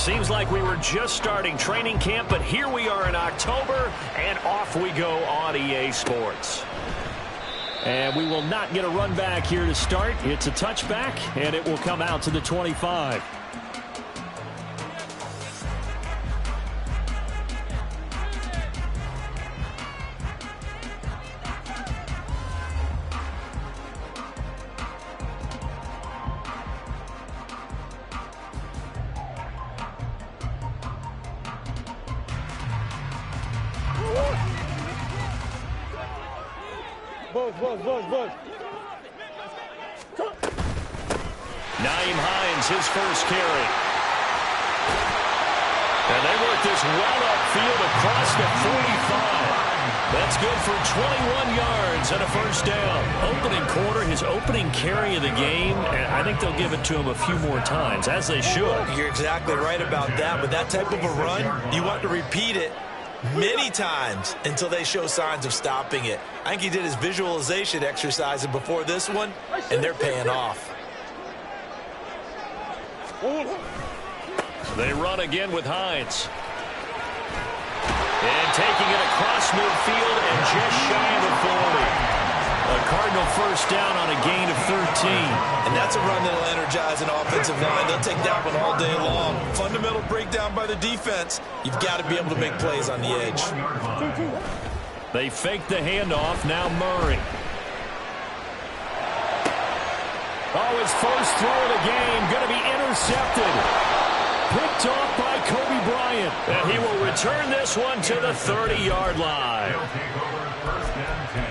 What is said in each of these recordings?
Seems like we were just starting training camp, but here we are in October, and off we go on EA Sports. And we will not get a run back here to start. It's a touchback, and it will come out to the 25. Buzz. Nyheim Hines, his first carry. And they work this well upfield across the 45. That's good for 21 yards and a first down. Opening quarter, his opening carry of the game, and I think they'll give it to him a few more times, as they should. You're exactly right about that. With that type of a run, you want to repeat it many times until they show signs of stopping it. I think he did his visualization exercises before this one, and they're paying off. They run again with Hines. And taking it across midfield and just shy of the 40. A Cardinal first down on a gain of 13. And that's a run that'll energize an offensive line. They'll take that one all day long. Fundamental breakdown by the defense. You've got to be able to make plays on the edge. They fake the handoff. Now Murray. Oh, his first throw of the game going to be intercepted. Picked off by Kobe Bryant. And he will return this one to the 30-yard line. He'll take over first and 10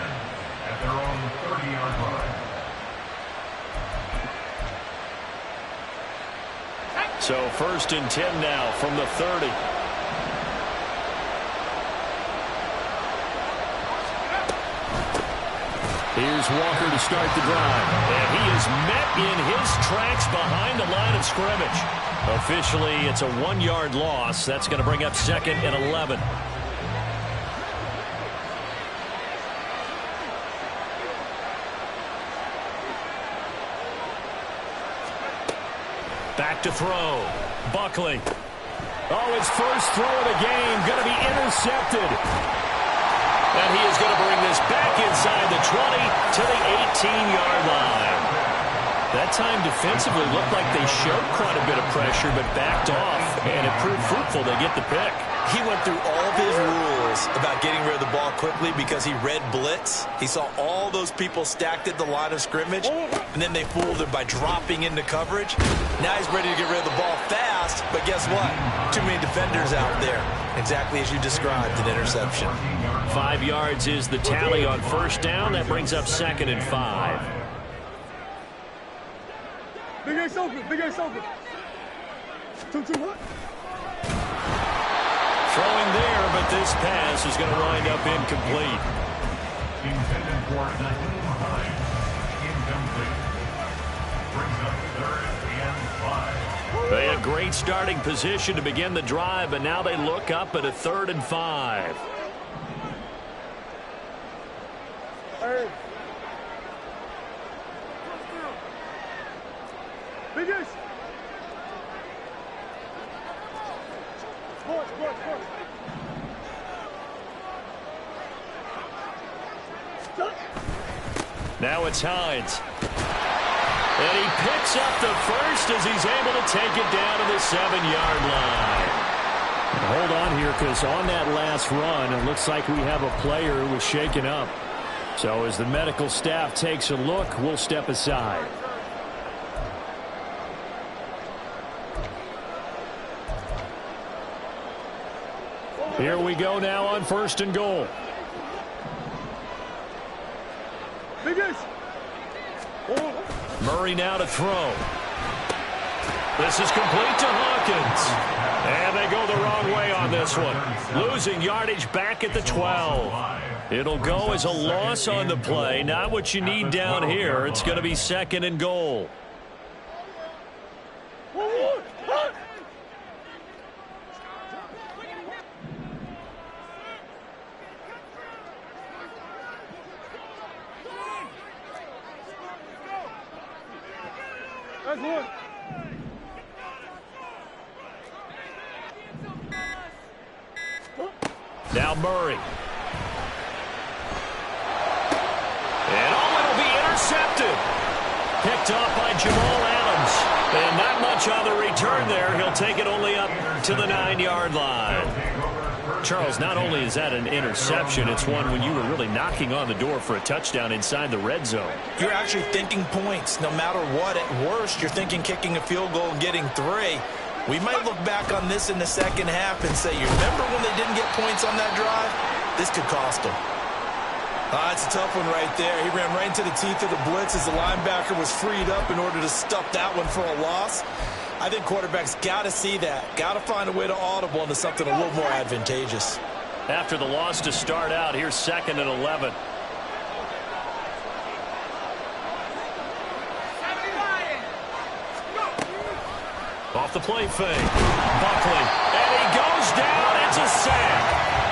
at their own 30-yard line. So first and 10 now from the 30. Here's Walker to start the drive. And he is met in his tracks behind the line of scrimmage. Officially, it's a 1-yard loss. That's going to bring up second and 11. Back to throw. Buckley. Oh, his first throw of the game going to be intercepted. And he is going to bring this back inside the 20 to the 18-yard line. That time defensively looked like they showed quite a bit of pressure but backed off, and it proved fruitful. They get the pick. He went through all of his rules about getting rid of the ball quickly because he read blitz. He saw all those people stacked at the line of scrimmage, and then they fooled him by dropping into coverage. Now he's ready to get rid of the ball fast, but guess what? Too many defenders out there. Exactly as you described, an interception. 5 yards is the tally on first down. That brings up second and 5. Big Ace open. 2-2-1. Throwing there, but this pass is going to wind up incomplete. Intended for Nyheim Hines. Incomplete. Brings up third and 5. They had great starting position to begin the drive, but now they look up at a 3rd and 5. Hey. Big Ace. Sports. Now it's Hines. And he picks up the first as he's able to take it down to the 7-yard line. Hold on here, because on that last run, it looks like we have a player who was shaken up. So as the medical staff takes a look, we'll step aside. Here we go now on 1st and goal. Big Ace. Murray now to throw. This is complete to Hawkins. And they go the wrong way on this one. Losing yardage back at the 12. It'll go as a loss on the play. Not what you need down here. It's going to be 2nd and goal. That's one. Now Murray. And it'll be intercepted. Picked off by Jamal Adams. And not much on the return there. He'll take it only up to the 9-yard line. Charles, not only is that an interception, it's one when you were really knocking on the door for a touchdown inside the red zone. You're actually thinking points. No matter what, at worst, you're thinking kicking a field goal and getting 3. We might look back on this in the second half and say, you remember when they didn't get points on that drive? This could cost them. It's a tough one right there. He ran right into the teeth of the blitz as the linebacker was freed up in order to stuff that one for a loss. I think quarterbacks got to see that. Got to find a way to audible into something a little more advantageous. After the loss to start out, here's 2nd and 11. Off the play fake. Buckley. And he goes down. It's a sack.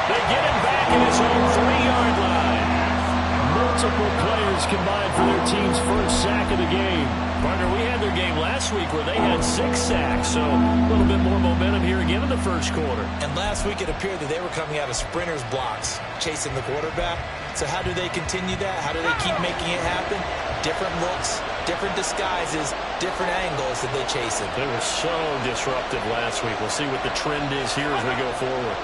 They get him back in his own 3-yard line. Multiple players combined for their team's first sack of the game. Partner, we had their game last week where they had 6 sacks, so a little bit more momentum here again in the first quarter. And last week it appeared that they were coming out of sprinters blocks, chasing the quarterback. So how do they continue that? How do they keep making it happen? Different looks, different disguises, different angles that they chase it. They were so disruptive last week. We'll see what the trend is here as we go forward.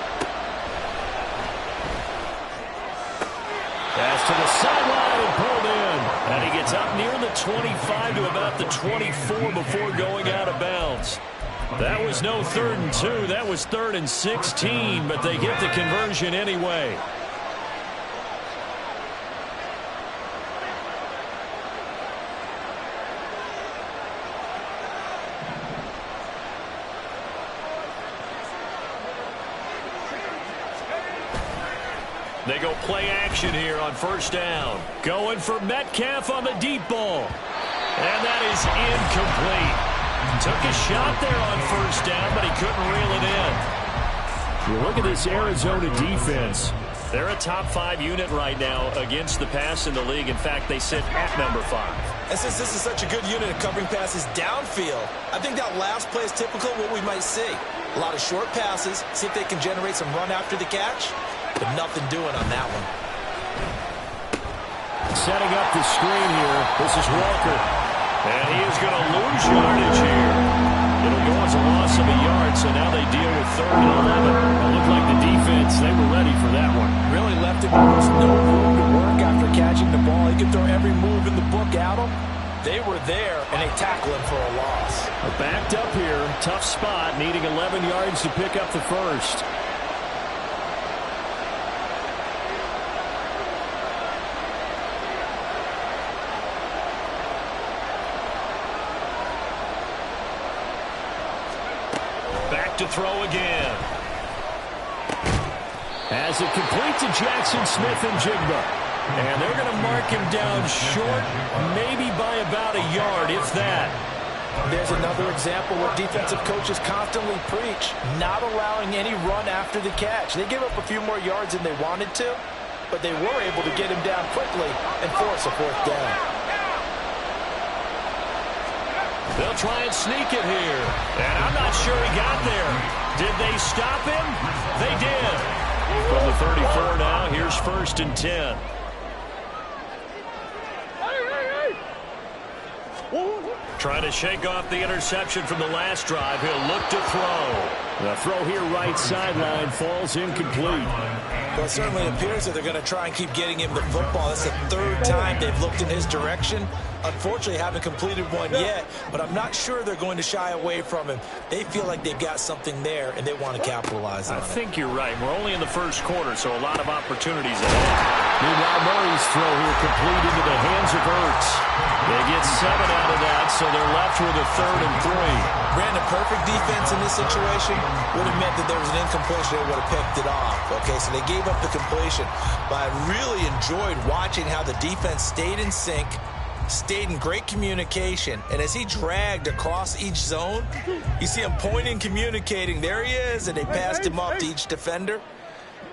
Pass to the sideline and pulled in. And he gets up near the 25 to about the 24 before going out of bounds. That was no 3rd and 2. That was 3rd and 16, but they get the conversion anyway. They go play action here on 1st down. Going for Metcalf on the deep ball. And that is incomplete. Took a shot there on 1st down, but he couldn't reel it in. You look at this Arizona defense. They're a top 5 unit right now against the pass in the league. In fact, they sit at number 5. And since this is such a good unit of covering passes downfield, I think that last play is typical of what we might see. A lot of short passes, see if they can generate some run after the catch. But nothing doing on that one. Setting up the screen here. This is Walker. And he is going to lose yardage here. It'll go as a loss of a yard, so now they deal with 3rd and 11. It looked like the defense, they were ready for that one. Really left him almost no room to work after catching the ball. He could throw every move in the book at him. They were there, and they tackle him for a loss. Backed up here. Tough spot, needing 11 yards to pick up the first. To throw again. Has it complete to Jackson Smith and Jigba. And they're going to mark him down short, maybe by about a yard, if that. There's another example where defensive coaches constantly preach, not allowing any run after the catch. They gave up a few more yards than they wanted to, but they were able to get him down quickly and force a 4th down. They'll try and sneak it here. And I'm not sure he got there. Did they stop him? They did. From the 34 now, here's 1st and 10. Trying to shake off the interception from the last drive. He'll look to throw. The throw here right sideline falls incomplete. Well, it certainly appears that they're going to try and keep getting him the football. That's the 3rd time they've looked in his direction. Unfortunately, haven't completed one yet, but I'm not sure they're going to shy away from him. They feel like they've got something there, and they want to capitalize on it. I think you're right. We're only in the first quarter, so a lot of opportunities ahead. Meanwhile, Murray's throw here complete into the hands of Ertz. They get 7 out of that, so they're left with a 3rd and 3. Brandon, perfect defense in this situation would have meant that there was an incompletion. They would have picked it off. Okay, so they gave up the completion. But I really enjoyed watching how the defense stayed in sync, stayed in great communication, and as he dragged across each zone, you see him pointing, communicating. There he is, and they passed him up to each defender.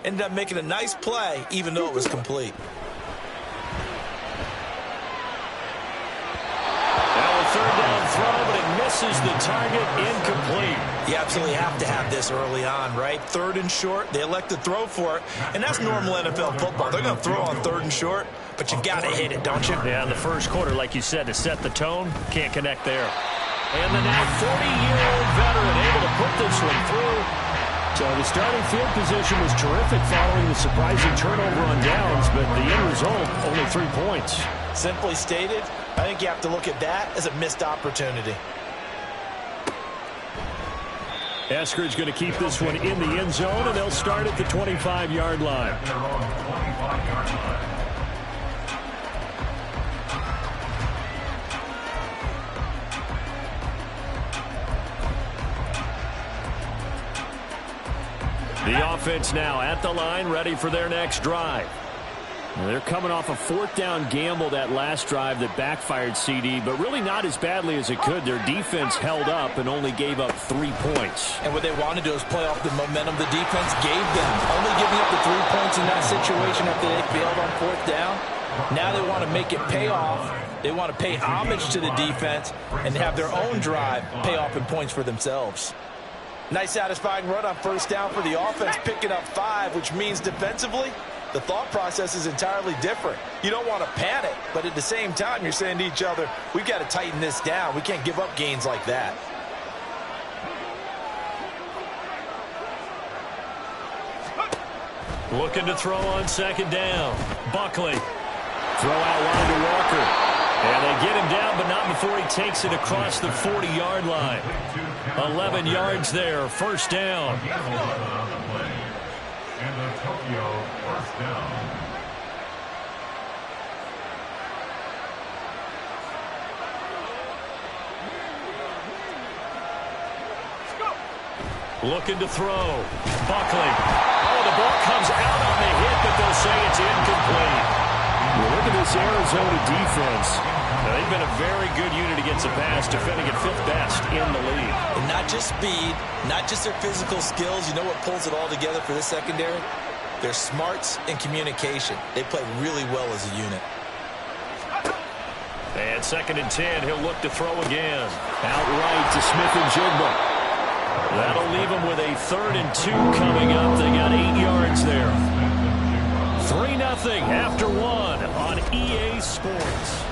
Ended up making a nice play, even though it was complete. Now a 3rd down throw, but it misses the target, incomplete. You absolutely have to have this early on, right? 3rd and short, they elect to throw for it, and that's normal NFL football. They're going to throw on 3rd and short, but you got to hit it, don't you? Yeah, in the first quarter, like you said, to set the tone, can't connect there. And the now 40-year-old veteran able to put this one through. So the starting field position was terrific following the surprising turnover on downs, but the end result, only 3 points. Simply stated, I think you have to look at that as a missed opportunity. Eskridge going to keep this one in the end zone, and they'll start at the 25-yard line. The offense now at the line, ready for their next drive. Now they're coming off a 4th down gamble that last drive that backfired CD, but really not as badly as it could. Their defense held up and only gave up 3 points. And what they want to do is play off the momentum the defense gave them. Only giving up the 3 points in that situation after they failed on 4th down. Now they want to make it pay off. They want to pay homage to the defense and have their own drive pay off in points for themselves. Nice satisfying run on 1st down for the offense, picking up 5, which means defensively, the thought process is entirely different. You don't want to panic, but at the same time, you're saying to each other, we've got to tighten this down. We can't give up gains like that. Looking to throw on 2nd down. Buckley. Throw out wide to Walker. And they get him down, but not before he takes it across the 40-yard line. 11 yards there, 1st down. And the Tokyo 1st down. Looking to throw. Buckley. Oh, the ball comes out on the hit, but they'll say it's incomplete. Well, look at this Arizona defense. Now, they've been a very good unit against the pass, defending at 5th best in the league. And not just speed, not just their physical skills. You know what pulls it all together for this secondary? Their smarts and communication. They play really well as a unit. And 2nd and 10, he'll look to throw again. Out right to Smith and Jigba. That'll leave him with a 3rd and 2 coming up. They got 8 yards there. 3-0 after 1 on EA Sports.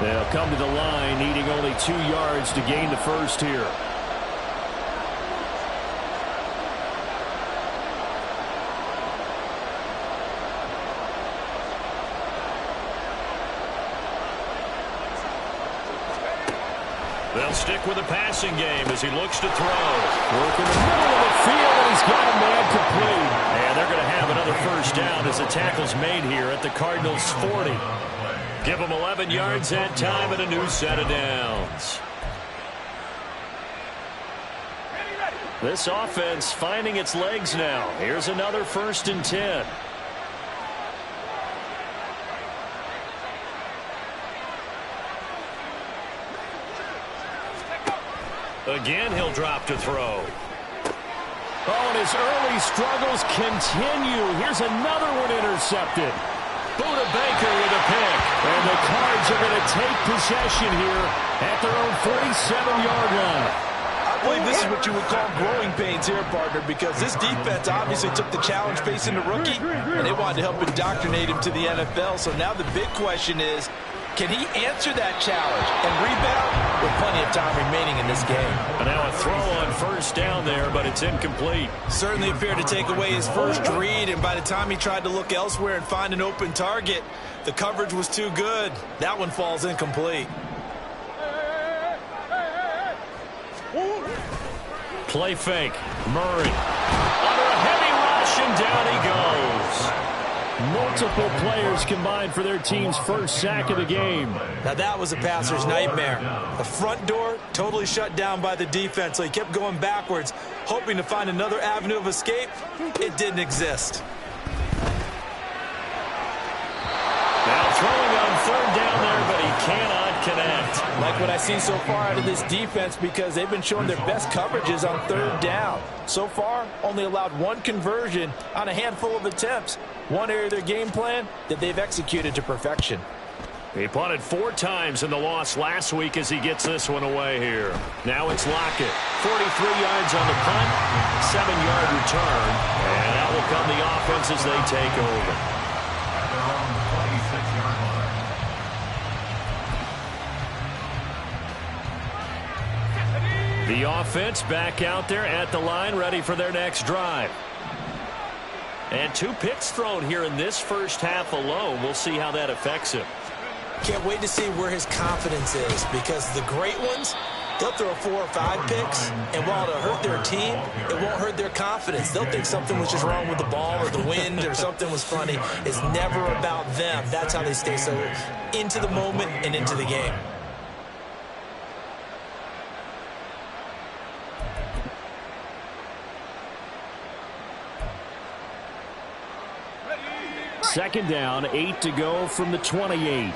They'll come to the line, needing only 2 yards to gain the first here. They'll stick with the passing game as he looks to throw. Work in the middle of the field, and he's got a man complete. And they're going to have another 1st down as the tackle's made here at the Cardinals' 40. Give them 11 yards that time and a new set of downs. This offense finding its legs now. Here's another 1st and 10. Again, he'll drop to throw. Oh, and his early struggles continue. Here's another one intercepted. Buda Baker with a pick. And the Cards are going to take possession here at their own 47-yard line. I believe this is what you would call growing pains here, partner, because this defense obviously took the challenge facing the rookie, and they wanted to help indoctrinate him to the NFL. So now the big question is, can he answer that challenge and rebound with plenty of time remaining in this game? And now a throw on 1st down there, but it's incomplete. Certainly appeared to take away his first read, and by the time he tried to look elsewhere and find an open target, the coverage was too good. That one falls incomplete. Play fake. Murray. Under a heavy rush, and down he goes. Multiple players combined for their team's first sack of the game. Now that was a passer's nightmare. The front door totally shut down by the defense, so he kept going backwards, hoping to find another avenue of escape. It didn't exist. Now throwing on 3rd down there, but he cannot connect. Like what I've seen so far out of this defense because they've been showing their best coverages on third down. So far, only allowed one conversion on a handful of attempts. One area of their game plan that they've executed to perfection. He punted 4 times in the loss last week as he gets this one away here. Now it's Lockett. 43 yards on the punt, 7-yard return, and that will come the offense as they take over. At their own 26-yard line. The offense back out there at the line, ready for their next drive. And 2 picks thrown here in this first half alone. We'll see how that affects him. Can't wait to see where his confidence is because the great ones, they'll throw 4 or 5 picks, and while it'll hurt their team, it won't hurt their confidence. They'll think something was just wrong with the ball or the wind or something was funny. It's never about them. That's how they stay so into the moment and into the game. Second down, 8 to go from the 28.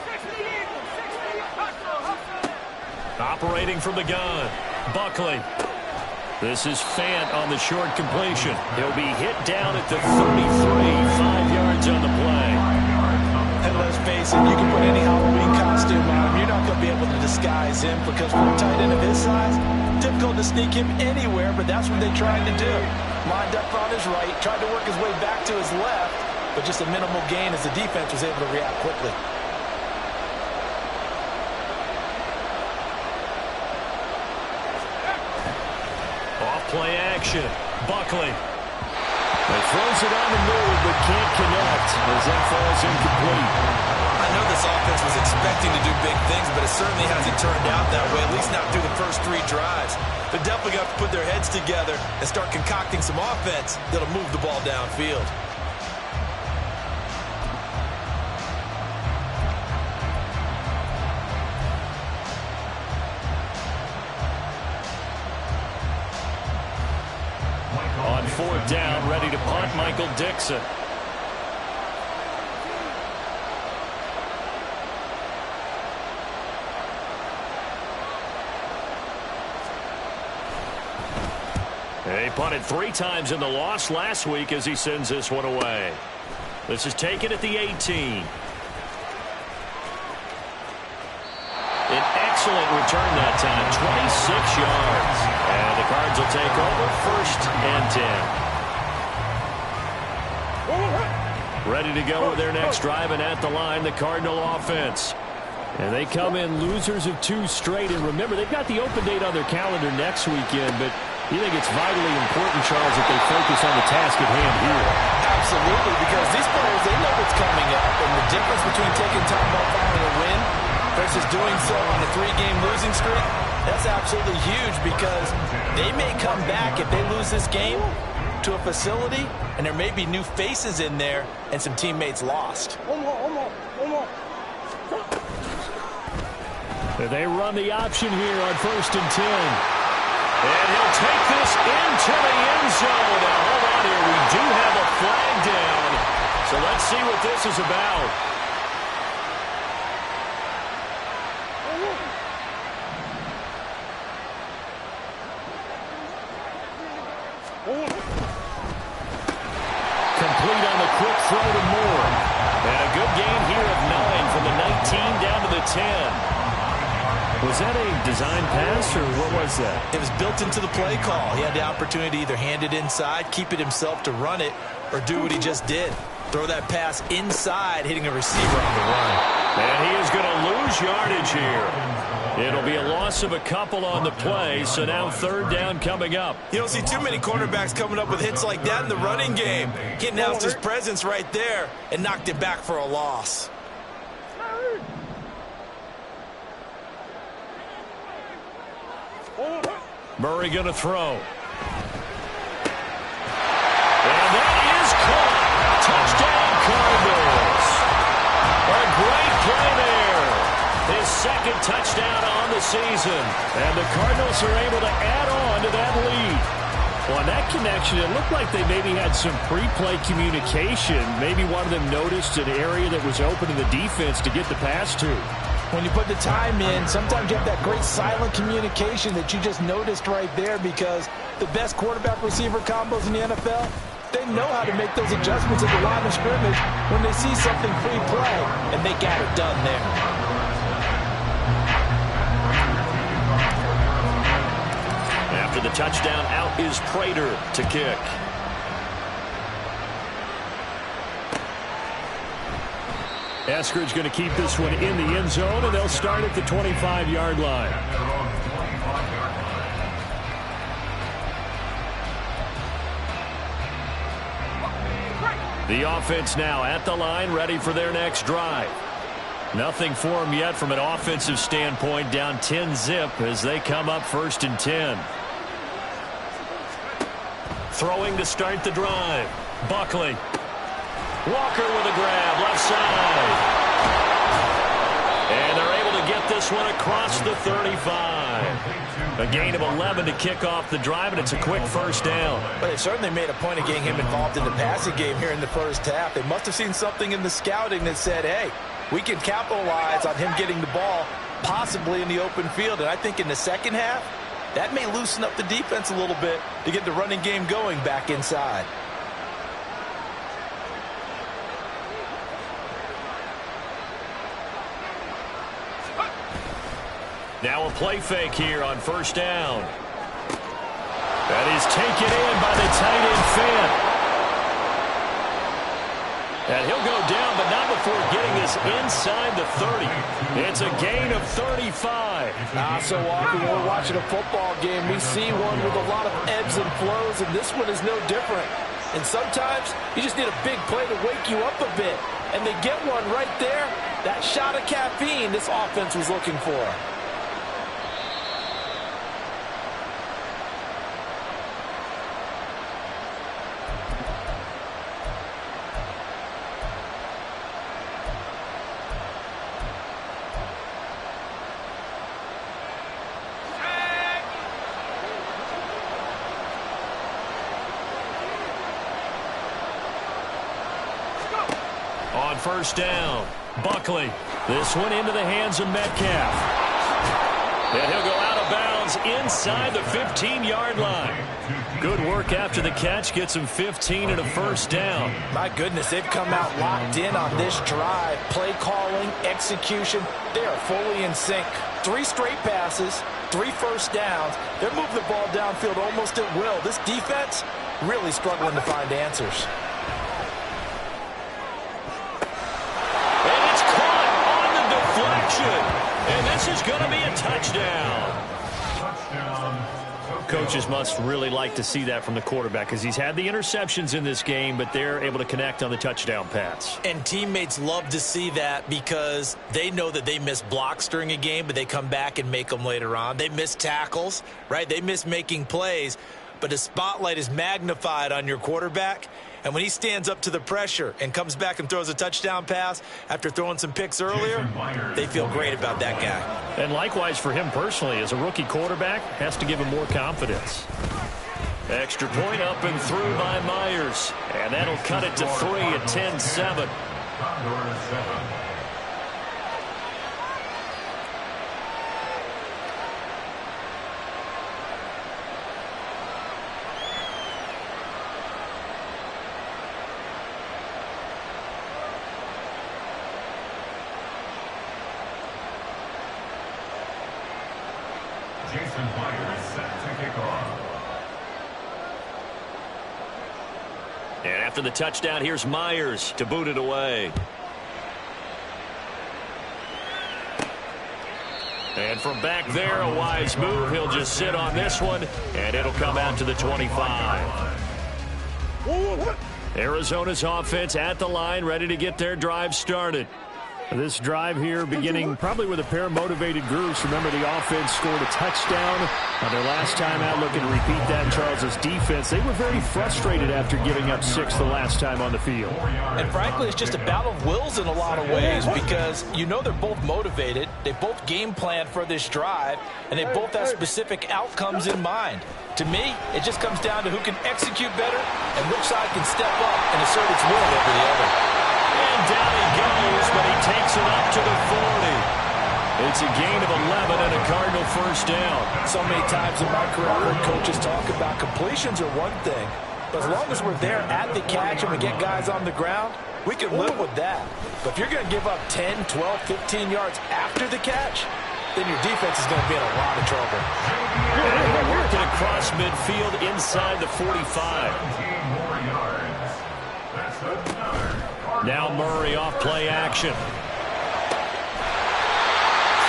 Operating from the gun, Buckley. This is Fant on the short completion. He'll be hit down at the 33, 5 yards on the play. And let's face it, you can put any Halloween costume on him. You're not going to be able to disguise him because for a tight end of his size, difficult to sneak him anywhere, but that's what they tried to do. Lined up on his right, tried to work his way back to his left, but just a minimal gain as the defense was able to react quickly. Off-play action. Buckley. He throws it on the move, but can't connect as that falls incomplete. I know this offense was expecting to do big things, but it certainly hasn't turned out that way, at least not through the first 3 drives. They're definitely going to have to put their heads together and start concocting some offense that'll move the ball downfield. On 4th down, ready to punt, Michael Dixon. He punted 3 times in the loss last week as he sends this one away. This is taken at the 18. An excellent return that time, 26 yards. And the Cards will take over 1st and 10. Ready to go with their next drive, and at the line, the Cardinal offense. And they come in losers of 2 straight. And remember, they've got the open date on their calendar next weekend, but you think it's vitally important, Charles, that they focus on the task at hand here? Absolutely, because these players, they know what's coming up, and the difference between taking time off following a win versus doing so on a 3-game losing streak, that's absolutely huge because they may come back if they lose this game to a facility, and there may be new faces in there and some teammates lost. They run the option here on 1st and 10. And he'll take this into the end zone. Now, hold on here. We do have a flag down. So let's see what this is about. Complete on the quick throw to Moore. And a good gain here of 9 from the 19 down to the 10. Was that a design pass, or what was that? It was built into the play call. He had the opportunity to either hand it inside, keep it himself to run it, or do what he just did. Throw that pass inside, hitting a receiver on the run. And he is going to lose yardage here. It'll be a loss of a couple on the play, so now 3rd down coming up. You don't see too many quarterbacks coming up with hits like that in the running game. He announced his presence right there and knocked it back for a loss. Murray going to throw. And that is caught. Touchdown, Cardinals. A great play there. His 2nd touchdown on the season. And the Cardinals are able to add on to that lead. Well, on that connection, it looked like they maybe had some pre-play communication. Maybe one of them noticed an area that was open in the defense to get the pass to. When you put the time in, sometimes you have that great silent communication that you just noticed right there, because the best quarterback-receiver combos in the NFL, they know how to make those adjustments at the line of scrimmage when they see something pre-play, and they got it done there. After the touchdown, out is Prater to kick. Eskridge going to keep this one in the end zone, and they'll start at the 25-yard line. The offense now at the line, ready for their next drive. Nothing for them yet from an offensive standpoint, down 10-zip as they come up 1st and 10. Throwing to start the drive. Buckley. Walker with a grab, left side. And they're able to get this one across the 35. A gain of 11 to kick off the drive, and it's a quick first down. But they certainly made a point of getting him involved in the passing game here in the first half. They must have seen something in the scouting that said, hey, we can capitalize on him getting the ball possibly in the open field. And I think in the second half, that may loosen up the defense a little bit to get the running game going back inside. Now a play fake here on first down. That is taken in by the tight end Fant. And he'll go down, but not before getting this inside the 30. It's a gain of 35. So often when we're watching a football game, we see one with a lot of ebbs and flows, and this one is no different. And sometimes you just need a big play to wake you up a bit. And they get one right there. That shot of caffeine this offense was looking for. On first down, Buckley. This one into the hands of Metcalf. And he'll go out of bounds inside the 15-yard line. Good work after the catch. Gets him 15 and a first down. My goodness, they've come out locked in on this drive. Play calling, execution, they are fully in sync. 3 straight passes, 3 first downs. They're moving the ball downfield almost at will. This defense really struggling to find answers. And this is going to be a touchdown. Coaches must really like to see that from the quarterback, because he's had the interceptions in this game, but they're able to connect on the touchdown pass. And teammates love to see that, because they know that they miss blocks during a game, but they come back and make them later on. They miss tackles, right? They miss making plays, but the spotlight is magnified on your quarterback. And when he stands up to the pressure and comes back and throws a touchdown pass after throwing some picks earlier, they feel great about that guy. And likewise for him personally, as a rookie quarterback, has to give him more confidence. Extra point up and through by Myers. And that'll cut it to 3 at 10-7. And after the touchdown, here's Myers to boot it away. And from back there, a wise move. He'll just sit on this one, and it'll come out to the 25. Arizona's offense at the line, ready to get their drive started. This drive here beginning probably with a pair of motivated groups. Remember, the offense scored a touchdown on their last time out. Looking to repeat that. Charles's defense, they were very frustrated after giving up 6 the last time on the field. And frankly, it's just a battle of wills in a lot of ways, because you know they're both motivated. They both game planned for this drive, and they both have specific outcomes in mind. To me, it just comes down to who can execute better and which side can step up and assert its will over the other. And down he goes, but he takes it up to the 40. It's a gain of 11 and a Cardinal first down. So many times in my career, I've heard coaches talk about completions are one thing. But as long as we're there at the catch and we get guys on the ground, we can live with that. But if you're going to give up 10, 12, 15 yards after the catch, then your defense is going to be in a lot of trouble. Working across midfield inside the 45. Now Murray off play action.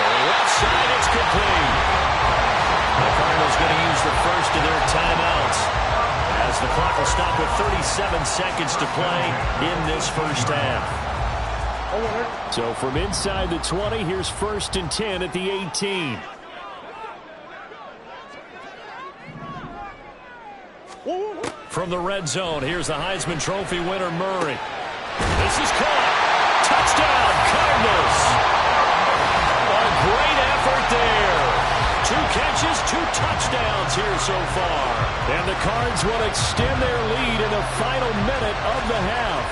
Left side, it's complete. The Cardinals going to use the first of their timeouts as the clock will stop with 37 seconds to play in this first half. So from inside the 20, here's 1st and 10 at the 18. From the red zone, here's the Heisman Trophy winner, Murray. This is caught. Touchdown, Cardinals. Great effort there. 2 catches, 2 touchdowns here so far. And the Cards will extend their lead in the final minute of the half.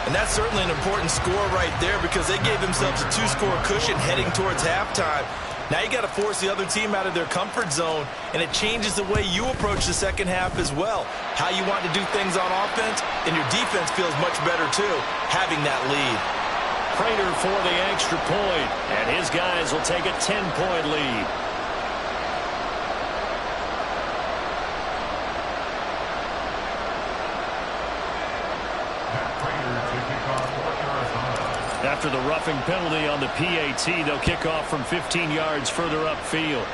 And that's certainly an important score right there because they gave themselves a 2-score cushion heading towards halftime. Now you got to force the other team out of their comfort zone, and it changes the way you approach the second half as well. How you want to do things on offense, and your defense feels much better too, having that lead. Prater for the extra point, and his guys will take a 10-point lead. After the roughing penalty on the PAT, they'll kick off from 15 yards further upfield.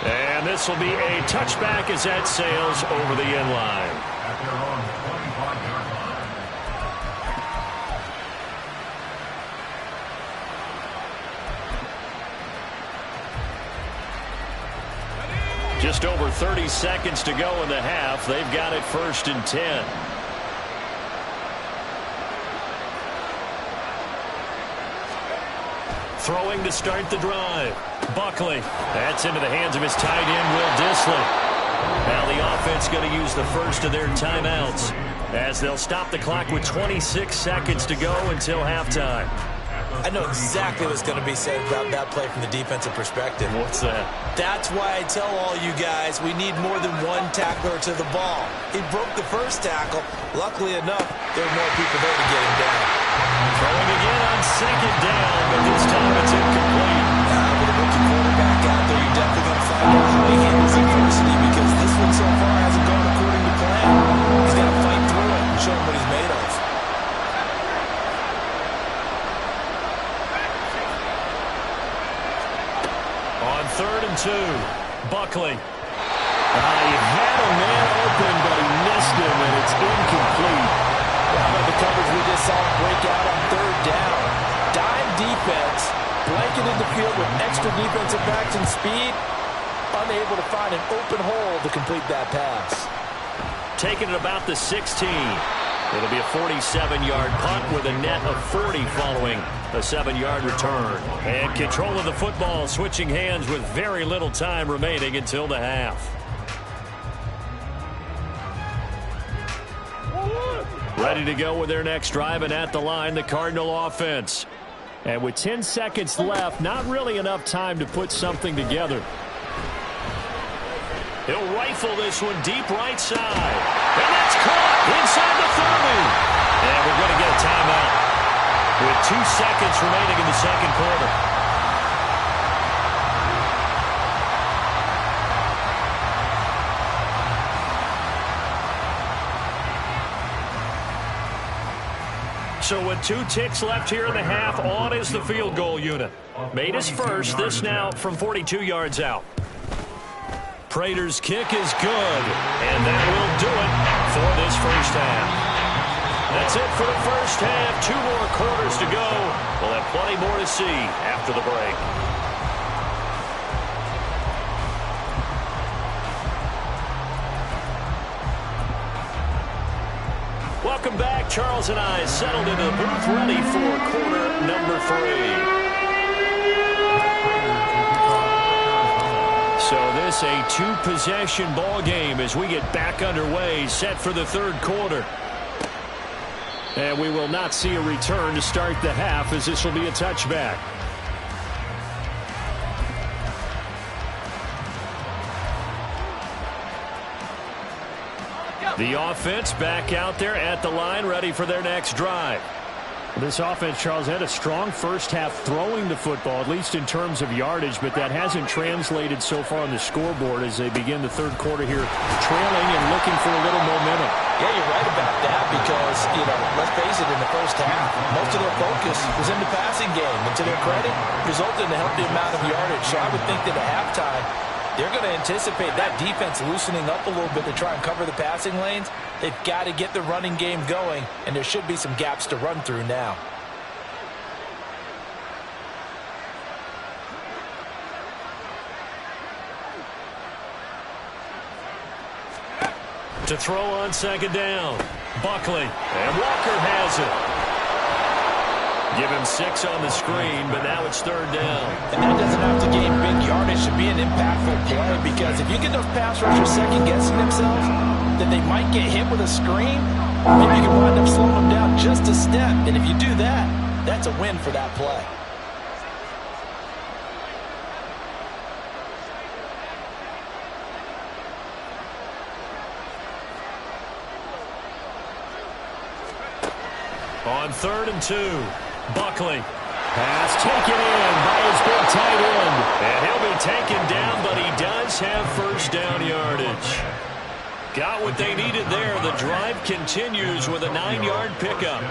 And this will be a touchback as that sails over the end line. At their own 25-yard line. Just over 30 seconds to go in the half. They've got it 1st and 10. Throwing to start the drive. Buckley. That's into the hands of his tight end, Will Dissly. Now the offense going to use the first of their timeouts as they'll stop the clock with 26 seconds to go until halftime. I know exactly what's going to be said about that play from the defensive perspective. What's that? That's why I tell all you guys we need more than one tackler to the ball. He broke the first tackle. Luckily enough, there were more people there to get him down. Throwing again on 2nd down, but this time it's incomplete. With a rookie quarterback out there, you're definitely going to find out how he handles adversity because this one so far hasn't gone according to plan. He's got to fight through it and show him what he's made of. On 3rd and 2, Buckley. He had a man open, but he missed him, and it's incomplete. The coverage we just saw break out on 3rd down. Dime defense, blanketed the field with extra defensive backs and speed, unable to find an open hole to complete that pass. Taking it about the 16. It'll be a 47-yard punt with a net of 40 following a 7-yard return. And control of the football switching hands with very little time remaining until the half. Ready to go with their next drive, and at the line, the Cardinal offense. And with 10 seconds left, not really enough time to put something together. He'll rifle this one deep right side. And that's caught inside the 30. And we're going to get a timeout with 2 seconds remaining in the second quarter. So with 2 ticks left here in the half, on is the field goal unit. Made his first, this now from 42 yards out. Prater's kick is good, and that will do it for this first half. That's it for the first half. 2 more quarters to go. We'll have plenty more to see after the break. Welcome back. Charles and I settled into the booth ready for quarter number 3. So this a 2-possession ball game as we get back underway, set for the 3rd quarter. And we will not see a return to start the half as this will be a touchback. The offense back out there at the line, ready for their next drive. This offense, Charles, had a strong first half throwing the football, at least in terms of yardage, but that hasn't translated so far on the scoreboard as they begin the third quarter here, trailing and looking for a little momentum. Yeah, you're right about that because, let's face it, in the first half, most of their focus was in the passing game. And to their credit, resulted in a healthy amount of yardage. So I would think that at halftime, they're going to anticipate that defense loosening up a little bit to try and cover the passing lanes. They've got to get the running game going, and there should be some gaps to run through now. To throw on second down, Buckley, and Walker has it. Give him 6 on the screen, but now it's third down. And that doesn't have to gain big yardage to be an impactful play, because if you get those pass rushers second-guessing themselves, that they might get hit with a screen, maybe you can wind up slowing them down just a step. And if you do that, that's a win for that play. On 3rd and 2, Buckley. Pass taken in by his big tight end. And he'll be taken down, but he does have first down yardage. Got what they needed there. The drive continues with a 9-yard pickup.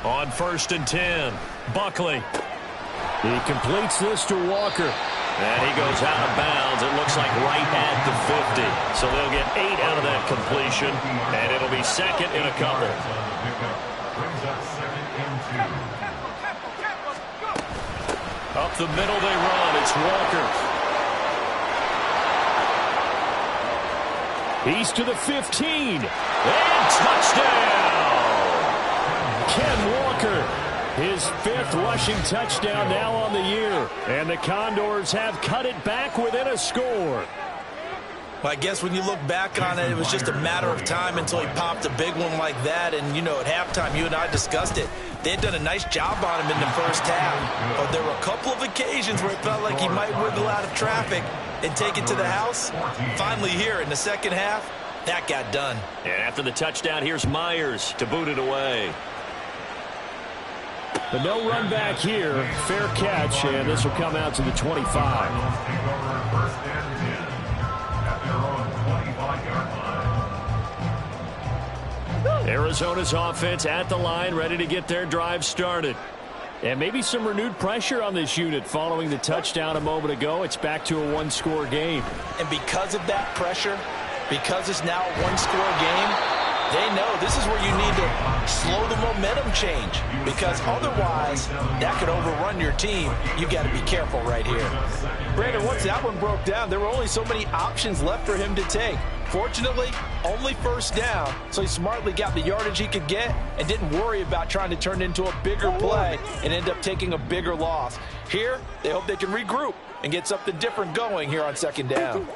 On 1st and 10, Buckley. He completes this to Walker. And he goes out of bounds, it looks like right at the 50. So they'll get 8 out of that completion, and it'll be second in a couple. Up the middle they run, it's Walker. He's to the 15. And touchdown! Ken Walker. His 5th rushing touchdown now on the year. And the Condors have cut it back within a score. Well, I guess when you look back on it, it was just a matter of time until he popped a big one like that. And, at halftime, you and I discussed it. They had done a nice job on him in the first half. But there were a couple of occasions where it felt like he might wiggle out of traffic and take it to the house. Finally here in the second half, that got done. And after the touchdown, here's Myers to boot it away. But no run back here. Fair catch, and this will come out to the 25. Arizona's offense at the line, ready to get their drive started. And maybe some renewed pressure on this unit following the touchdown a moment ago. It's back to a 1-score game. And because of that pressure, because it's now a 1-score game, they know this is where you need to slow the momentum change, because otherwise that could overrun your team. You got to be careful right here. Brandon, once that one broke down, there were only so many options left for him to take. Fortunately, only first down, so he smartly got the yardage he could get and didn't worry about trying to turn it into a bigger play and end up taking a bigger loss. Here, they hope they can regroup and get something different going here on second down.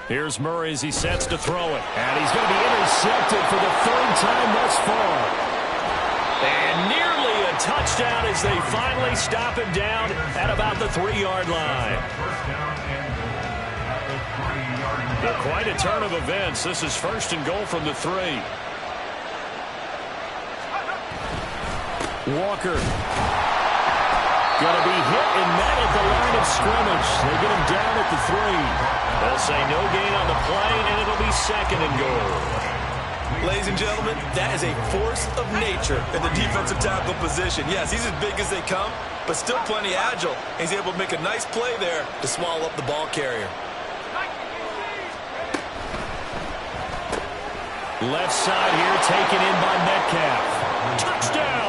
Here's Murray as he sets to throw it. And he's going to be intercepted for the 3rd time thus far. And nearly a touchdown as they finally stop him down at about the 3-yard line. Well, quite a turn of events. This is 1st and goal from the 3. Walker. Going to be hit and met at the line of scrimmage. They get him down at the 3. They'll say no gain on the play, and it'll be 2nd and goal. Ladies and gentlemen, that is a force of nature in the defensive tackle position. Yes, he's as big as they come, but still plenty agile. He's able to make a nice play there to swallow up the ball carrier. Left side here taken in by Metcalf. Touchdown!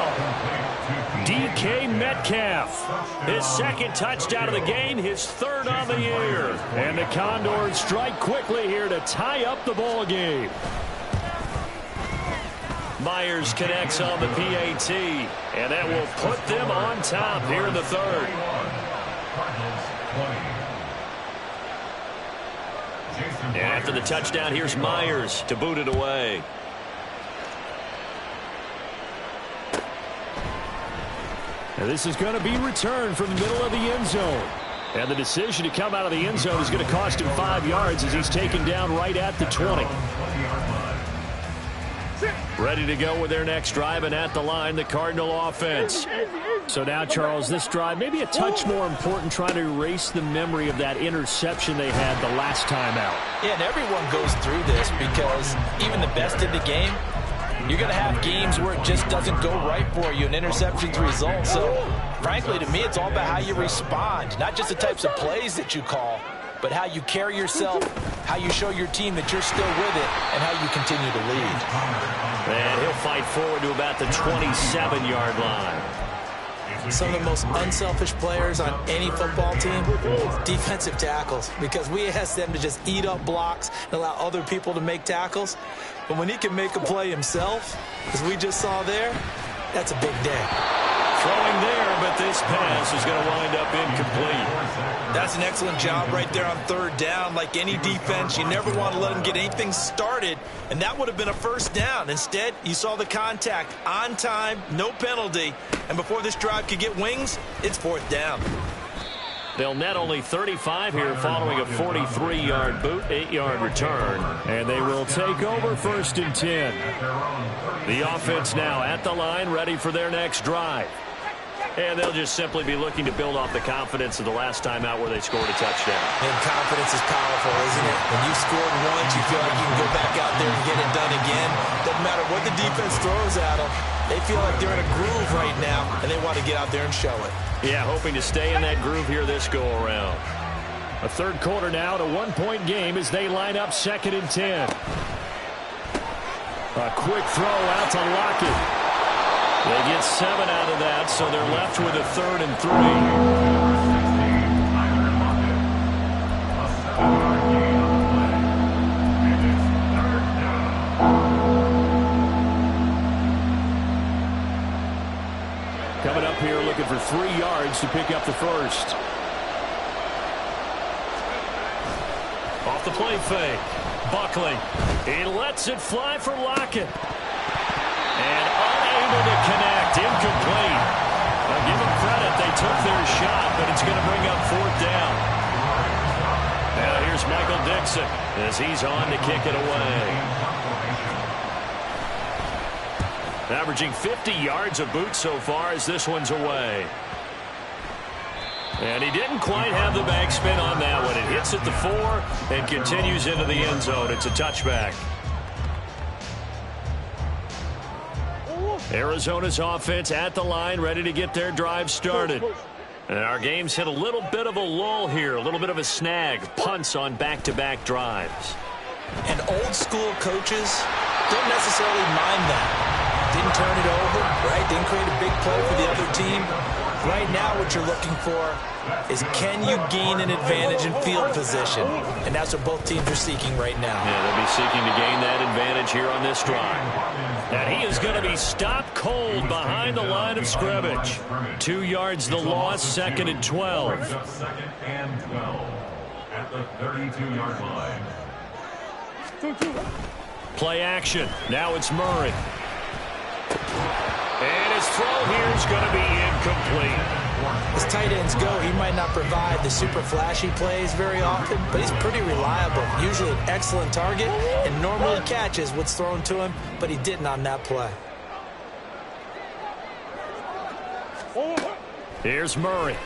DK Metcalf. His 2nd touchdown of the game, his 3rd on the year. And the Condors strike quickly here to tie up the ball game. Myers connects on the PAT, and that will put them on top here in the 3rd. And after the touchdown, here's Myers to boot it away. And this is going to be returned from the middle of the end zone. And the decision to come out of the end zone is going to cost him 5 yards as he's taken down right at the 20. Ready to go with their next drive, and at the line, the Cardinal offense. So now, Charles, this drive maybe a touch more important, trying to erase the memory of that interception they had the last time out. Yeah, and everyone goes through this because even the best in the game, you're going to have games where it just doesn't go right for you, and interceptions result. So, frankly, to me, it's all about how you respond, not just the types of plays that you call, but how you carry yourself, how you show your team that you're still with it, and how you continue to lead. And he'll fight forward to about the 27-yard line. Some of the most unselfish players on any football team, defensive tackles, because we ask them to just eat up blocks and allow other people to make tackles. But when he can make a play himself, as we just saw there, that's a big day. Throwing there, but this pass is going to wind up incomplete. That's an excellent job right there on third down. Like any defense, you never want to let them get anything started, and that would have been a first down. Instead, you saw the contact on time, no penalty, and before this drive could get wings, it's fourth down. They'll net only 35 here following a 43-yard boot, 8-yard return, and they will take over 1st and 10. The offense now at the line, ready for their next drive. And they'll just simply be looking to build off the confidence of the last time out where they scored a touchdown. And confidence is powerful, isn't it? When you scored once, you feel like you can go back out there and get it done again. Doesn't matter what the defense throws at them. They feel like they're in a groove right now, and they want to get out there and show it. Yeah, hoping to stay in that groove here this go-around. A third quarter now, to 1-point game as they line up 2nd and 10. A quick throw out to Lockett. They get 7 out of that, so they're left with a 3rd and 3. Coming up here looking for 3 yards to pick up the first. Off the play fake. Buckley. He lets it fly for Lockett. And unable to connect. Incomplete. I'll give them credit. They took their shot, but it's going to bring up 4th down. Now here's Michael Dixon as he's on to kick it away. Averaging 50 yards a boot so far as this one's away. And he didn't quite have the backspin on that one. It hits at the 4 and continues into the end zone. It's a touchback. Arizona's offense at the line, ready to get their drive started. And our game's hit a little bit of a lull here, a little bit of a snag. Punts on back-to-back drives. And old-school coaches don't necessarily mind that. Didn't turn it over, right? Didn't create a big play for the other team. Right now what you're looking for is can you gain an advantage in field position? And that's what both teams are seeking right now. Yeah, they'll be seeking to gain that advantage here on this drive. And he is going to be stopped cold behind the line of scrimmage. 2 yards the loss, 2nd and 12. 2nd and 12 at the 32-yard line. Play action. Now it's Murray. And his throw here is going to be incomplete. As tight ends go, he might not provide the super flashy plays very often, but he's pretty reliable. Usually an excellent target and normally catches what's thrown to him, but he didn't on that play. Here's Murray.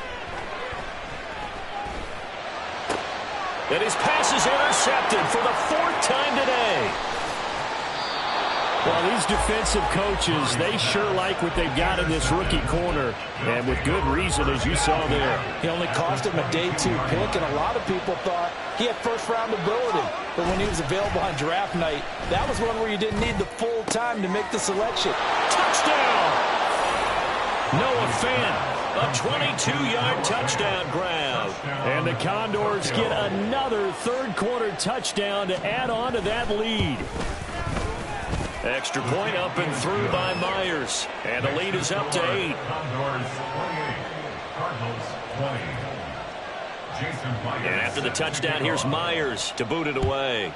And his pass is intercepted for the 4th time today. Well, these defensive coaches, they sure like what they've got in this rookie corner, and with good reason, as you saw there. He only cost him a day 2 pick, and a lot of people thought he had first-round ability. But when he was available on draft night, that was one where you didn't need the full time to make the selection. Touchdown! Noah Fant. A 22-yard touchdown grab. And the Condors get another third-quarter touchdown to add on to that lead. Extra point up and through by Myers. And the lead is up to 8. And after the touchdown, here's Myers to boot it away.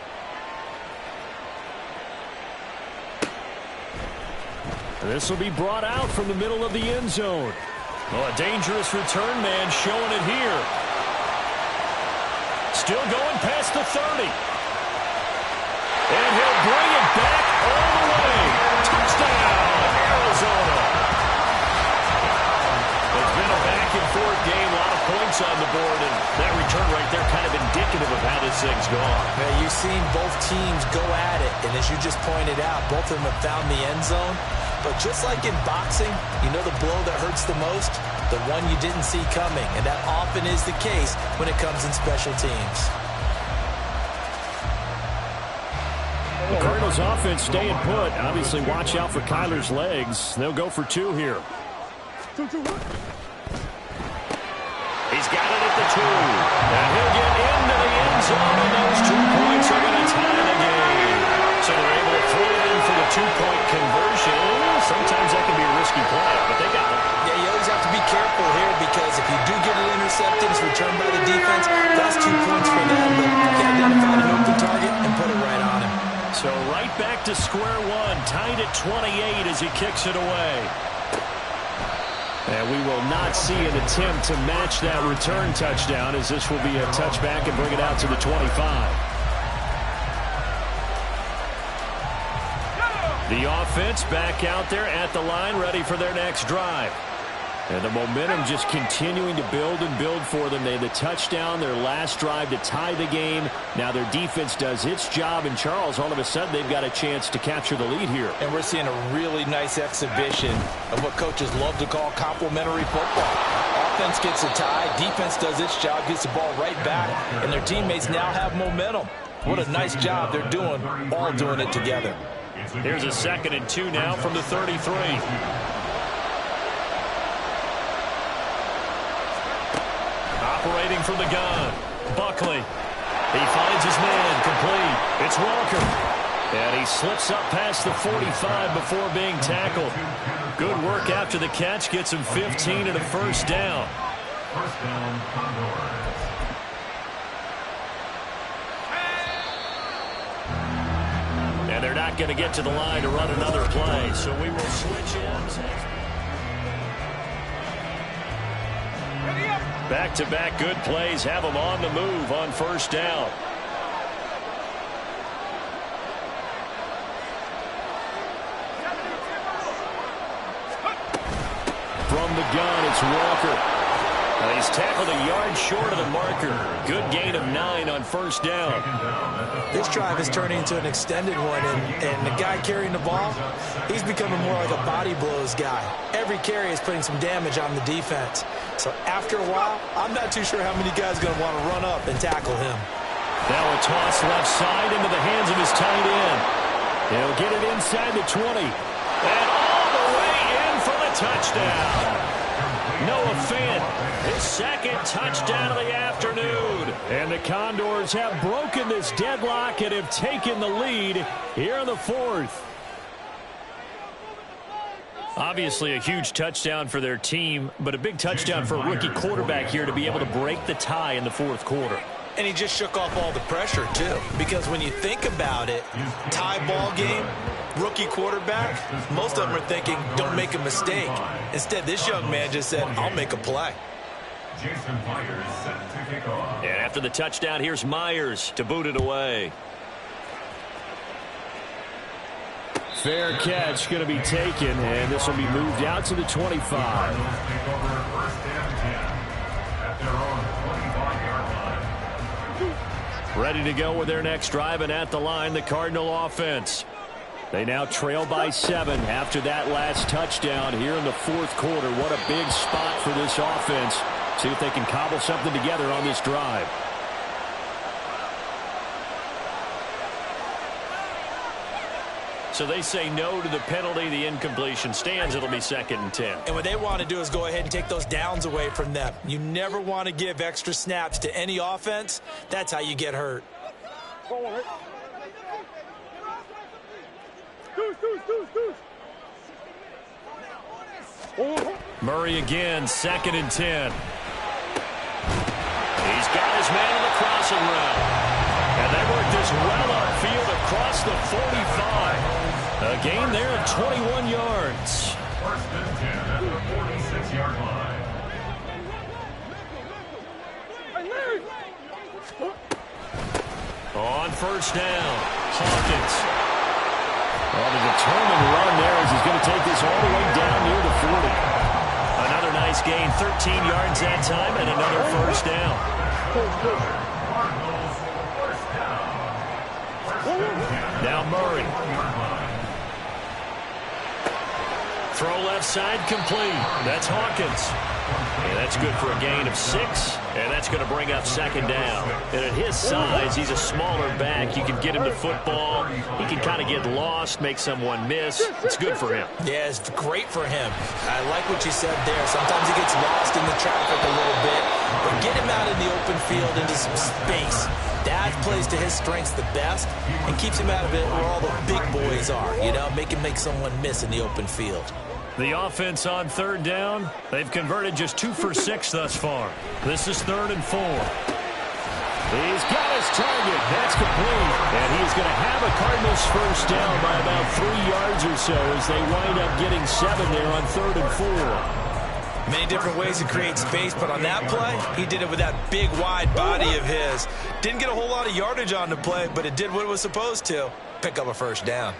This will be brought out from the middle of the end zone. Well, a dangerous return man showing it here. Still going past the 30. And he'll bring it back all the way. Touchdown, Arizona. It's been a back-and-forth game, a lot of points on the board, and that return right there kind of indicative of how this thing's gone. Man, you've seen both teams go at it, and as you just pointed out, both of them have found the end zone. But just like in boxing, you know the blow that hurts the most? The one you didn't see coming, and that often is the case when it comes in special teams. The Cardinals offense staying put. Obviously, watch out for Kyler's legs. They'll go for 2 here. 2, 1. He's got it at the 2. And he'll get into the end zone, and those 2 points are going to tie the game. So they're able to throw it in for the 2-point conversion. Sometimes that can be a risky play, but they got it. Yeah, you always have to be careful here because if you do get it intercepted, it's returned by the defense. That's 2 points for them, but you can identify an open target and put it right on him. So right back to square one, tied at 28 as he kicks it away. And we will not see an attempt to match that return touchdown, as this will be a touchback and bring it out to the 25. The offense back out there at the line, ready for their next drive. And the momentum just continuing to build and build for them. They had the touchdown, their last drive to tie the game. Now their defense does its job, and Charles, all of a sudden, they've got a chance to capture the lead here. And we're seeing a really nice exhibition of what coaches love to call complementary football. Offense gets a tie, defense does its job, gets the ball right back, and their teammates now have momentum. What a nice job they're doing, all doing it together. Here's a 2nd and 2 now from the 33. Operating from the gun, Buckley. He finds his man, complete. It's Walker. And he slips up past the 45 before being tackled. Good work after the catch, gets him 15 and a first down. First down, Condors. And they're not going to get to the line to run another play, so we will switch in. Back-to-back good plays have them on the move on first down. From the gun, it's Walker. He's tackled a yard short of the marker. Good gain of 9 on first down. This drive is turning into an extended one, and the guy carrying the ball, he's becoming more like a body blows guy. Every carry is putting some damage on the defense. So after a while, I'm not too sure how many guys are going to want to run up and tackle him. Now a toss left side into the hands of his tight end. He'll get it inside the 20. And all the way in for the touchdown. Noah Fant, his 2nd touchdown of the afternoon. And the Condors have broken this deadlock and have taken the lead here in the 4th. Obviously a huge touchdown for their team, but a big touchdown for a rookie quarterback here to be able to break the tie in the 4th quarter. And he just shook off all the pressure, too. Because when you think about it, tie ball game, rookie quarterback, most of them are thinking, don't make a mistake. Instead, this young man just said, I'll make a play. Jason Myers set to kick off. And after the touchdown, here's Myers to boot it away. Fair catch going to be taken, and this will be moved out to the 25. Cardinals take over first and 10 at their own 25-yard line. Ready to go with their next drive, and at the line, the Cardinal offense. They now trail by 7 after that last touchdown here in the 4th quarter. What a big spot for this offense. See if they can cobble something together on this drive. So they say no to the penalty. The incompletion stands. It'll be 2nd and 10. And what they want to do is go ahead and take those downs away from them. You never want to give extra snaps to any offense. That's how you get hurt. Murray again, 2nd and 10. He's got his man on the crossing route. And they work this well upfield across the 45. A gain there of 21 yards. First and 10 at the 46-yard line. On first down, Hawkins. Well, the determined run there as he's going to take this all the way down near the 40. Another nice gain, 13 yards that time, and another first down. Now Murray. Throw left side complete. That's Hawkins. And that's good for a gain of 6, and that's going to bring up second down. And at his size, he's a smaller back. You can get him to football. He can kind of get lost, make someone miss. It's good for him. Yeah, it's great for him. I like what you said there. Sometimes he gets lost in the traffic a little bit, but get him out in the open field into some space. That plays to his strengths the best and keeps him out of it where all the big boys are. You know, make him make someone miss in the open field. The offense on third down, they've converted just 2 for 6 thus far. This is 3rd and 4. He's got his target. That's complete. And he's going to have a Cardinals first down by about 3 yards or so as they wind up getting 7 there on 3rd and 4. Many different ways to create space, but on that play, he did it with that big, wide body of his. Didn't get a whole lot of yardage on the play, but it did what it was supposed to. Pick up a first down.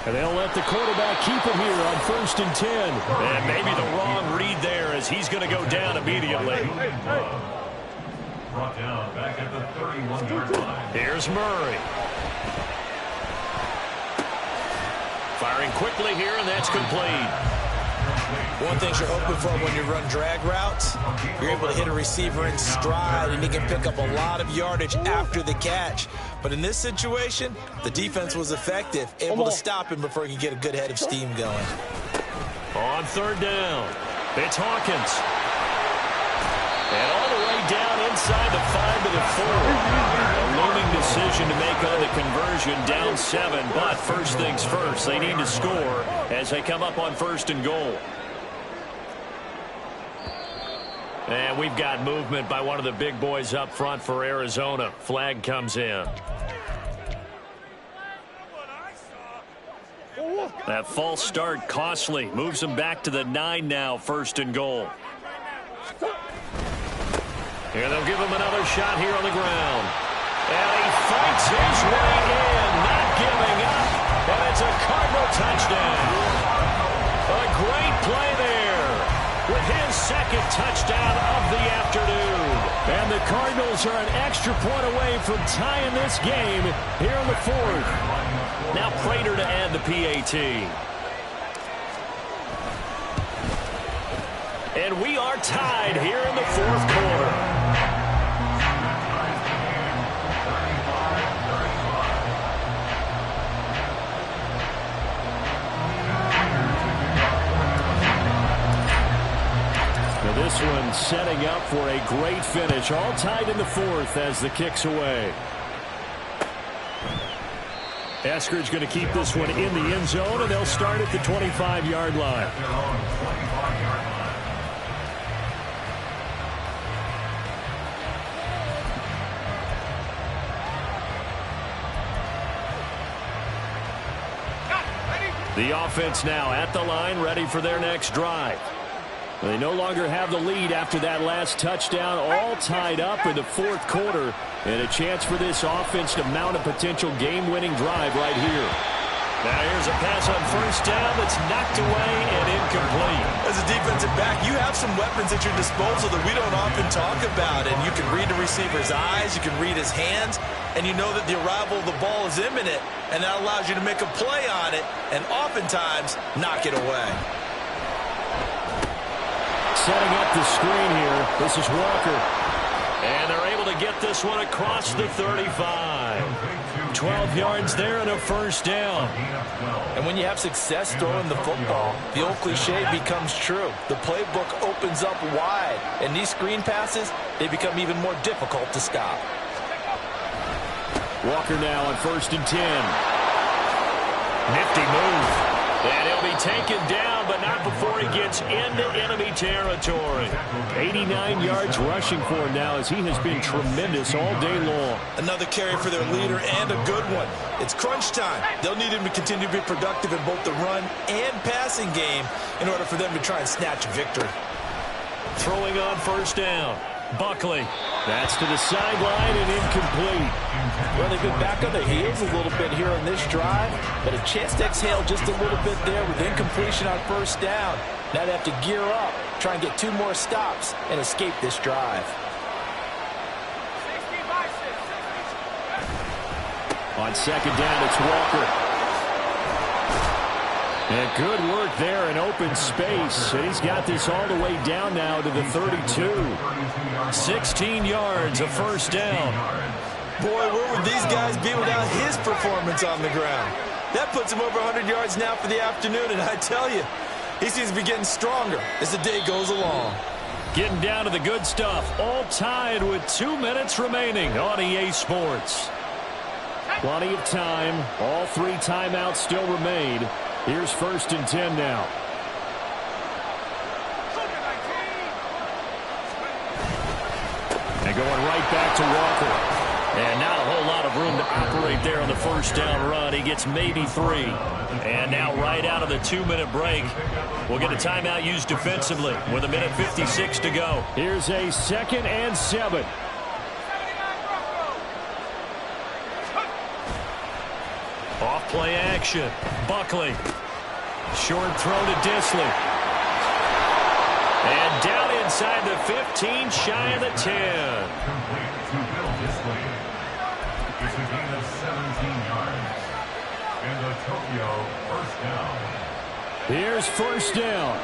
And they'll let the quarterback keep it here on 1st and 10. And maybe the wrong read there as he's going to go down immediately. Brought down back at the 31-yard line. Here's Murray. Firing quickly here, and that's complete. One thing you're hoping for when you run drag routes, you're able to hit a receiver in stride, and he can pick up a lot of yardage after the catch. But in this situation, the defense was effective, able to stop him before he could get a good head of steam going. On 3rd down, it's Hawkins. And all the way down inside the 5 to the 4. A looming decision to make on the conversion, down 7. But first things first, they need to score as they come up on 1st and goal. And we've got movement by one of the big boys up front for Arizona. Flag comes in. That false start costly. Moves them back to the 9 now, 1st and goal. Here they'll give him another shot here on the ground. And he fights his way in, not giving up. And it's a Cardinal touchdown. A great play there with his 2nd touchdown of the afternoon. And the Cardinals are an extra point away from tying this game here in the 4th. Now Prater to add the PAT. And we are tied here in the 4th quarter. Now this one setting up for a great finish. All tied in the 4th as the kick's away. Eskridge going to keep this one in the end zone, and they'll start at the 25-yard line. The offense now at the line, ready for their next drive. They no longer have the lead after that last touchdown, all tied up in the 4th quarter, and a chance for this offense to mount a potential game-winning drive right here. Now here's a pass on 1st down that's knocked away and incomplete. As a defensive back, you have some weapons at your disposal that we don't often talk about, and you can read the receiver's eyes, you can read his hands, and you know that the arrival of the ball is imminent, and that allows you to make a play on it and oftentimes knock it away. Setting up the screen here, this is Walker. And they're able to get this one across the 35. 12 yards there and a 1st down. And when you have success throwing the football, the old cliche becomes true. The playbook opens up wide, and these screen passes, they become even more difficult to stop. Walker now on 1st and 10. Nifty move. And he'll be taken down, but not before he gets into enemy territory. 89 yards rushing for him now as he has been tremendous all day long. Another carry for their leader and a good one. It's crunch time. They'll need him to continue to be productive in both the run and passing game in order for them to try and snatch a victory. Throwing on 1st down. Buckley. That's to the sideline and incomplete. Well, they've been back on their heels a little bit here on this drive, but a chance to exhale just a little bit there with incompletion on first down. Now they have to gear up, try and get 2 more stops, and escape this drive. On second down, it's Walker. And good work there in open space. And he's got this all the way down now to the 32. 16 yards, a first down. Boy, where would these guys be without his performance on the ground? That puts him over 100 yards now for the afternoon, and I tell you, he seems to be getting stronger as the day goes along. Getting down to the good stuff. All tied with 2 minutes remaining on EA Sports. Plenty of time. All 3 timeouts still remain. Here's 1st and 10 now. And going right back to Walker. And not a whole lot of room to operate there on the first down run. He gets maybe 3. And now right out of the 2-minute break, we'll get a timeout used defensively with 1:56 to go. Here's a 2nd and 7. Off play action. Buckley. Short throw to Disley. And down inside the 15, shy of the 10. Complete to Bill Disley. It's a gain of 17 yards. And the Tokyo first down. Here's first down.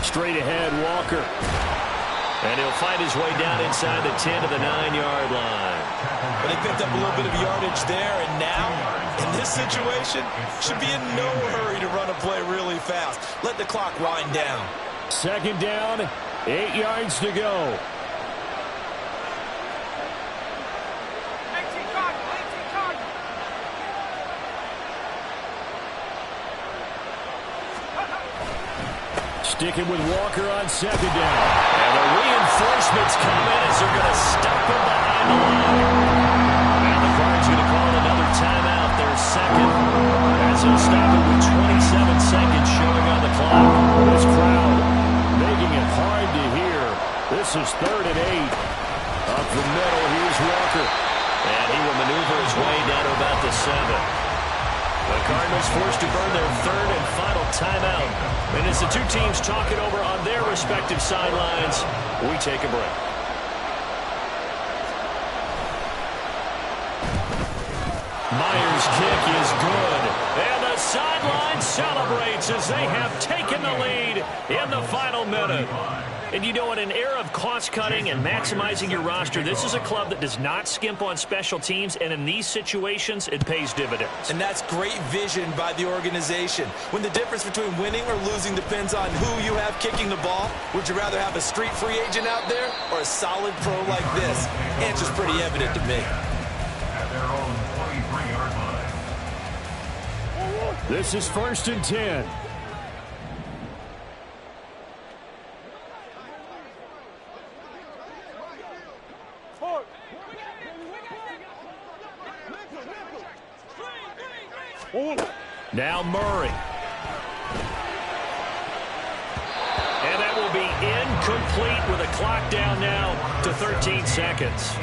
Straight ahead, Walker. And he'll find his way down inside the 10 to the 9-yard line. But he picked up a little bit of yardage there, and now, in this situation, should be in no hurry to run a play really fast. Let the clock wind down. 2nd down, 8 yards to go. Sticking with Walker on 2nd down. And the reinforcements come in as they're going to stop him behind the line. And the Cards going to call another timeout, their 2nd. As they'll stop it with 27 seconds showing on the clock. This crowd making it hard to hear. This is 3rd and 8. Up the middle, here's Walker. And he will maneuver his way down to about the 7. The Cardinals forced to burn their 3rd and final timeout. And as the 2 teams talk it over on their respective sidelines, we take a break. Myers' kick is good. And the sideline celebrates as they have taken the lead in the final minute. And you know, in an era of cost-cutting and maximizing your roster, this is a club that does not skimp on special teams, and in these situations, it pays dividends. And that's great vision by the organization. When the difference between winning or losing depends on who you have kicking the ball, would you rather have a street free agent out there or a solid pro like this? Answer's pretty evident to me. At their own 23-yard line. This is 1st and 10. Now Murray. And that will be incomplete with a clock down now to 13 seconds.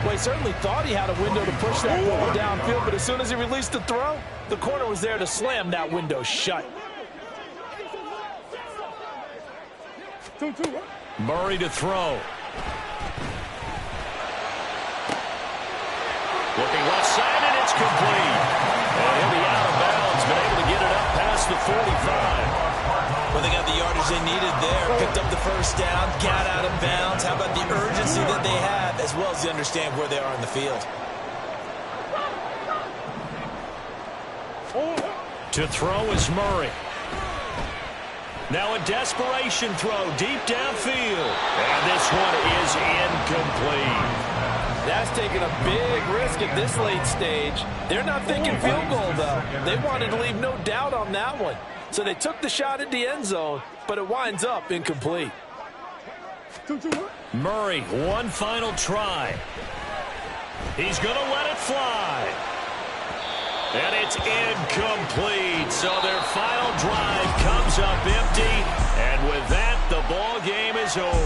Well, he certainly thought he had a window to push that ball downfield, but as soon as he released the throw, the corner was there to slam that window shut. Murray to throw. Looking left side, and it's complete. And he'll be out of bounds, but able to get it up past the 45. Well, they got the yardage they needed there. Picked up the first down, got out of bounds. How about the urgency that they have, as well as they understand where they are in the field? To throw is Murray. Now a desperation throw deep downfield. And this one is incomplete. That's taking a big risk at this late stage. They're not thinking field goal, though. They wanted to leave no doubt on that one. So they took the shot at the end zone, but it winds up incomplete. Murray, one final try. He's going to let it fly. And it's incomplete. So their final drive comes up empty. And with that, the ball game is over.